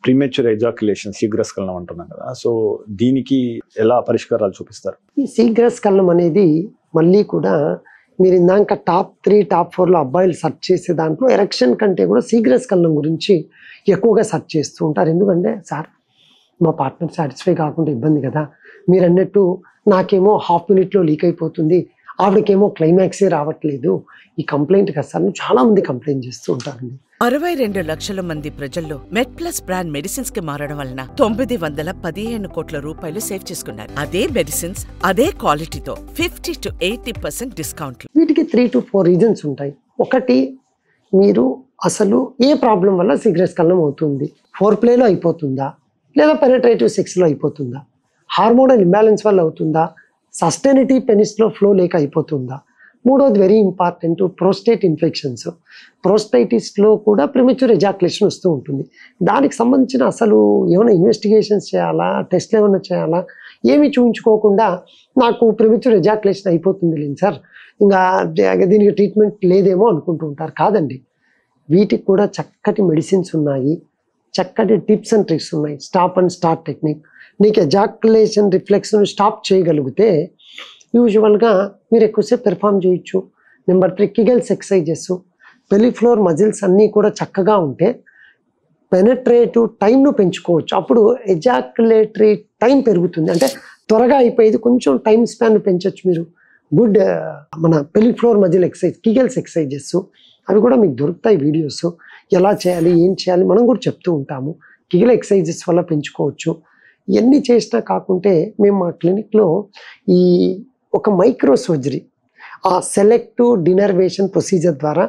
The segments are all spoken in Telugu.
ప్రీమెచ్యూర్ ఎజాక్యులేషన్ శీఘ్రస్ఖలనం అంటున్నాం కదా, సో దీనికి ఎలా పరిష్కారాలు చూపిస్తారు? ఈ శీఘ్రస్ఖలనం అనేది మళ్ళీ కూడా మీరు ఇందాక టాప్ 3 టాప్ 4లో అబ్బాయిలు సెర్చ్ చేసే దాంట్లో ఎరెక్షన్ కంటే కూడా శీఘ్రస్ఖలనం గురించి ఎక్కువగా సెర్చ్ చేస్తూ ఉంటారు. ఎందుకంటే సార్ మా పార్ట్నర్ సాటిస్ఫై కాకుండా ఇబ్బంది కదా, మీరు అన్నట్టు నాకేమో హాఫ్ మినిట్లో లీక్ అయిపోతుంది, ఆవిడకేమో క్లైమాక్సే రావట్లేదు, ఈ కంప్లైంట్ కదా సార్ చాలా మంది కంప్లైంట్ చేస్తూ ఉంటారండి. 62 లక్షల మంది ప్రజల్లో మెడ్ప్లస్ బ్రాండ్ మెడిసిన్స్ కి మారడం వలన 915 కోట్ల రూపాయలు సేవ్ చేసుకున్నారు. అదే మెడిసిన్స్ అదే క్వాలిటీతో 50 to 80% డిస్కౌంట్. వీటికి 3 to 4 రీజన్స్ ఉంటాయి. ఒకటి, మీరు అసలు ఏ ప్రాబ్లం వల్ల శీఘ్రస్ఖలనం అవుతుంది, ఫోర్ ప్లేలో అయిపోతుందా, లేదా పెనట్రేటివ్ సెక్స్లో అయిపోతుందా, హార్మోనల్ ఇంబ్యాలెన్స్ వల్ల అవుతుందా, సస్టైనిటీ పెనిస్లో ఫ్లో లేక అయిపోతుందా, మూడోది వెరీ ఇంపార్టెంట్ ప్రోస్టేట్ ఇన్ఫెక్షన్స్. ప్రోస్టైటిస్లో కూడా ప్రిమెచ్యూర్ ఎజాక్యులేషన్ వస్తూ ఉంటుంది. దానికి సంబంధించిన అసలు ఏమైనా ఇన్వెస్టిగేషన్స్ చేయాలా, టెస్ట్లు ఏమైనా చేయాలా, ఏమి చూపించుకోకుండా నాకు ప్రిమెచ్యూర్ ఎజాక్యులేషన్ అయిపోతుంది లేదు సార్, ఇంకా దీనికి ట్రీట్మెంట్ లేదేమో అనుకుంటూ ఉంటారు. కాదండి, వీటికి కూడా చక్కటి మెడిసిన్స్ ఉన్నాయి, చక్కటి టిప్స్ అండ్ ట్రిక్స్ ఉన్నాయి. Stop and start technique. నీకు ఎజాక్యులేషన్ రిఫ్లెక్స్ను స్టాప్ చేయగలిగితే యూజువల్గా మీరు ఎక్కువసేపు పెర్ఫామ్ చేయొచ్చు. నెంబర్ 3, కిగెల్స్ ఎక్సర్సైజెస్, పెలి ఫ్లోర్ మజిల్స్ అన్నీ కూడా చక్కగా ఉంటే పెనట్రేటివ్ టైంను పెంచుకోవచ్చు. అప్పుడు ఎజాక్యులేటరీ టైం పెరుగుతుంది, అంటే త్వరగా అయిపోయేది, కొంచెం టైం స్పాన్ పెంచవచ్చు మీరు. గుడ్ మన పెలి ఫ్లోర్ మజిల్ ఎక్సర్సైజ్, కిగెల్స్ ఎక్సర్సైజెస్, అవి కూడా మీకు దొరుకుతాయి వీడియోస్. ఎలా చేయాలి, ఏం చేయాలి మనం కూడా చెప్తూ ఉంటాము. కిగెల్ ఎక్సర్సైజెస్ వల్ల పెంచుకోవచ్చు. ఇవన్నీ చేసినా కాకుంటే మేము మా క్లినిక్లో ఈ ఒక మైక్రో సర్జరీ, ఆ సెలెక్టివ్ డినర్వేషన్ ప్రొసీజర్ ద్వారా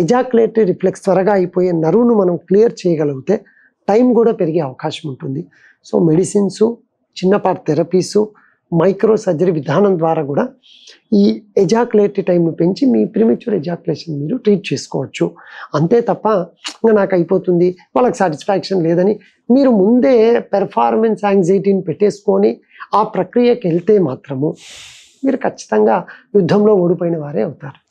ఎజాక్యులేటరీ రిఫ్లెక్స్ త్వరగా అయిపోయే నరువును మనం క్లియర్ చేయగలిగితే టైం కూడా పెరిగే అవకాశం ఉంటుంది. సో మెడిసిన్స్, చిన్నపాటి థెరపీసు, మైక్రో సర్జరీ విధానం ద్వారా కూడా ఈ ఎజాక్యులేటరీ టైంను పెంచి మీ ప్రిమెచ్యూర్ ఎజాక్యులేషన్ మీరు ట్రీట్ చేసుకోవచ్చు. అంతే తప్ప ఇంకా నాకు అయిపోతుంది, వాళ్ళకి సాటిస్ఫాక్షన్ లేదని మీరు ముందే పెర్ఫార్మెన్స్ యాంగ్జైటీని పెట్టేసుకొని ఆ ప్రక్రియకి వెళ్తే మాత్రము మీరు ఖచ్చితంగా యుద్ధంలో ఓడిపోయిన వారే అవుతారు.